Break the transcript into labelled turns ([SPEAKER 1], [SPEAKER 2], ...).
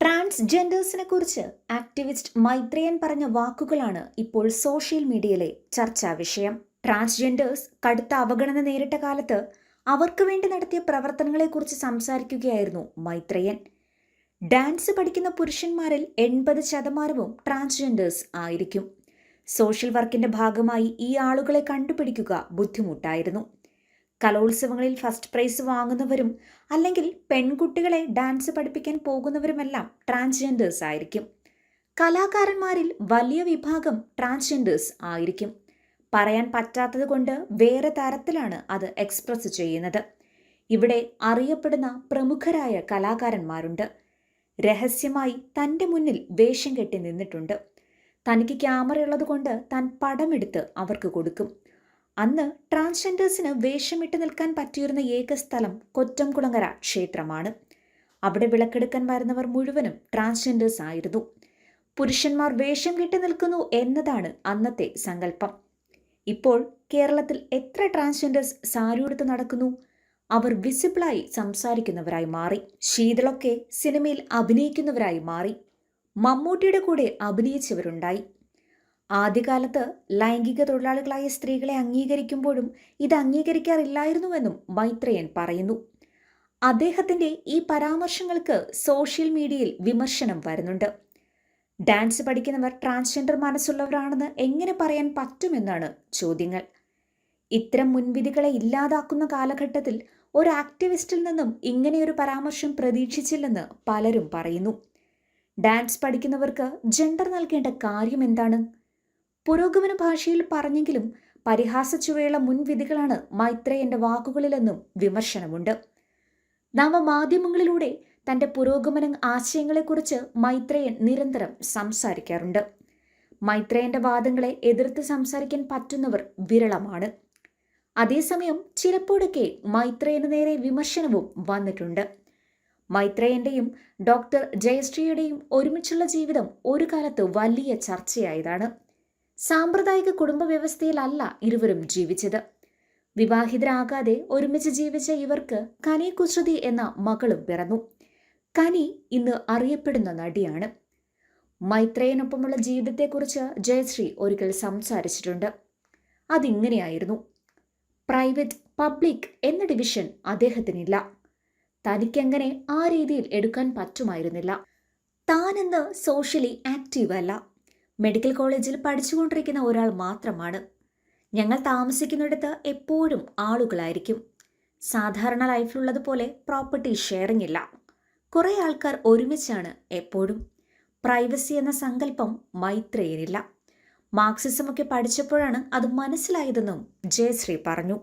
[SPEAKER 1] ട്രാൻസ്ജെൻഡേഴ്സിനെ കുറിച്ച് ആക്ടിവിസ്റ്റ് മൈത്രേയൻ പറഞ്ഞ വാക്കുകളാണ് ഇപ്പോൾ സോഷ്യൽ മീഡിയയിലെ ചർച്ചാ വിഷയം. ട്രാൻസ്ജെൻഡേഴ്സ് കടുത്ത അവഗണന നേരിട്ട കാലത്ത് അവർക്ക് വേണ്ടി നടത്തിയ പ്രവർത്തനങ്ങളെക്കുറിച്ച് സംസാരിക്കുകയായിരുന്നു മൈത്രേയൻ. ഡാൻസ് പഠിക്കുന്ന പുരുഷന്മാരിൽ 80% ട്രാൻസ്ജെൻഡേഴ്സ് ആയിരിക്കും. സോഷ്യൽ വർക്കിന്റെ ഭാഗമായി ഈ ആളുകളെ കണ്ടുപിടിക്കുക ബുദ്ധിമുട്ടായിരുന്നു. കലോത്സവങ്ങളിൽ ഫസ്റ്റ് പ്രൈസ് വാങ്ങുന്നവരും അല്ലെങ്കിൽ പെൺകുട്ടികളെ ഡാൻസ് പഠിപ്പിക്കാൻ പോകുന്നവരുമെല്ലാം ട്രാൻസ്ജെൻഡേഴ്സ് ആയിരിക്കും. കലാകാരന്മാരിൽ വലിയ വിഭാഗം ട്രാൻസ്ജെൻഡേഴ്സ് ആയിരിക്കും. പറയാൻ പറ്റാത്തത് കൊണ്ട് വേറെ തരത്തിലാണ് അത് എക്സ്പ്രസ് ചെയ്യുന്നത്. ഇവിടെ അറിയപ്പെടുന്ന പ്രമുഖരായ കലാകാരന്മാരുണ്ട്. രഹസ്യമായി തൻ്റെ മുന്നിൽ വേഷം കെട്ടി നിന്നിട്ടുണ്ട്. തനിക്ക് ക്യാമറയുള്ളത് കൊണ്ട് താൻ പടമെടുത്ത് അവർക്ക് കൊടുക്കും. അന്ന് ട്രാൻസ്ജെൻഡേഴ്സിന് വേഷമിട്ട് നിൽക്കാൻ പറ്റിയിരുന്ന ഏക സ്ഥലം കൊറ്റംകുളങ്ങര ക്ഷേത്രമാണ്. അവിടെ വിളക്കെടുക്കാൻ വരുന്നവർ മുഴുവനും ട്രാൻസ്ജെൻഡേഴ്സ് ആയിരുന്നു. പുരുഷന്മാർ വേഷം കെട്ടി നിൽക്കുന്നു എന്നതാണ് അന്നത്തെ സങ്കല്പം. ഇപ്പോൾ കേരളത്തിൽ എത്ര ട്രാൻസ്ജെൻഡേഴ്സ് സാരിയുടുത്ത് നടക്കുന്നു? അവർ വിസിബിളായി സംസാരിക്കുന്നവരായി മാറി. ശീതളൊക്കെ സിനിമയിൽ അഭിനയിക്കുന്നവരായി മാറി. മമ്മൂട്ടിയുടെ കൂടെ അഭിനയിച്ചവരുണ്ടായി. ആദ്യകാലത്ത് ലൈംഗിക തൊഴിലാളികളായ സ്ത്രീകളെ അംഗീകരിക്കുമ്പോഴും ഇത് അംഗീകരിക്കാറില്ലായിരുന്നുവെന്നും മൈത്രേയൻ പറയുന്നു. അദ്ദേഹത്തിന്റെ ഈ പരാമർശങ്ങൾക്ക് സോഷ്യൽ മീഡിയയിൽ വിമർശനം വരുന്നുണ്ട്. ഡാൻസ് പഠിക്കുന്നവർ ട്രാൻസ്ജെൻഡർ മനസ്സുള്ളവരാണെന്ന് എങ്ങനെ പറയാൻ പറ്റുമെന്നാണ് ചോദ്യങ്ങൾ. ഇത്തരം മുൻവിധികളെ ഇല്ലാതാക്കുന്ന കാലഘട്ടത്തിൽ ഒരു ആക്ടിവിസ്റ്റിൽ നിന്നും ഇങ്ങനെയൊരു പരാമർശം പ്രതീക്ഷിച്ചില്ലെന്ന് പലരും പറയുന്നു. ഡാൻസ് പഠിക്കുന്നവർക്ക് ജെൻഡർ നൽകേണ്ട കാര്യം എന്താണ്? പുരോഗമന ഭാഷയിൽ പറഞ്ഞെങ്കിലും പരിഹാസച്ചുവയുള്ള മുൻവിധികളാണ് മൈത്രേയന്റെ വാക്കുകളിലെന്നും വിമർശനമുണ്ട്. നവമാധ്യമങ്ങളിലൂടെ തന്റെ പുരോഗമന ആശയങ്ങളെക്കുറിച്ച് മൈത്രേയൻ നിരന്തരം സംസാരിക്കാറുണ്ട്. മൈത്രേയന്റെ വാദങ്ങളെ എതിർത്ത് സംസാരിക്കാൻ പറ്റുന്നവർ വിരളമാണ്. അതേസമയം ചിലപ്പോഴൊക്കെ മൈത്രേയന് നേരെ വിമർശനവും വന്നിട്ടുണ്ട്. മൈത്രേയന്റെയും ഡോക്ടർ ജയശ്രീയുടെയും ഒരുമിച്ചുള്ള ജീവിതം ഒരു കാലത്ത് വലിയ ചർച്ചയായതാണ്. സാമ്പ്രദായിക കുടുംബ വ്യവസ്ഥയിലല്ല ഇരുവരും ജീവിച്ചത്. വിവാഹിതരാകാതെ ഒരുമിച്ച് ജീവിച്ച ഇവർക്ക് കനി കുസൃതി എന്ന മകളും പിറന്നു. കനി ഇന്ന് അറിയപ്പെടുന്ന നടിയാണ്. മൈത്രേയനൊപ്പമുള്ള ജീവിതത്തെക്കുറിച്ച് ജയശ്രീ ഒരിക്കൽ സംസാരിച്ചിട്ടുണ്ട്. അതിങ്ങനെയായിരുന്നു: പ്രൈവറ്റ്, പബ്ലിക് എന്ന ഡിവിഷൻ അദ്ദേഹത്തിനില്ല. തനിക്കെങ്ങനെ ആ രീതിയിൽ എടുക്കാൻ പറ്റുമായിരുന്നില്ല. താനെന്ന് സോഷ്യലി ആക്റ്റീവ് അല്ല. മെഡിക്കൽ കോളേജിൽ പഠിച്ചുകൊണ്ടിരിക്കുന്ന ഒരാൾ മാത്രമാണ്. ഞങ്ങൾ താമസിക്കുന്നിടത്ത് എപ്പോഴും ആളുകളായിരിക്കും. സാധാരണ ലൈഫിലുള്ളതുപോലെ പ്രോപ്പർട്ടി ഷെയറിംഗ് ഇല്ല. കുറേ ആൾക്കാർ ഒരുമിച്ചാണ് എപ്പോഴും. പ്രൈവസി എന്ന സങ്കല്പം മൈത്രേയനില്ല. മാർക്സിസമൊക്കെ പഠിച്ചപ്പോഴാണ് അത് മനസ്സിലായതെന്നും ജയശ്രീ പറഞ്ഞു.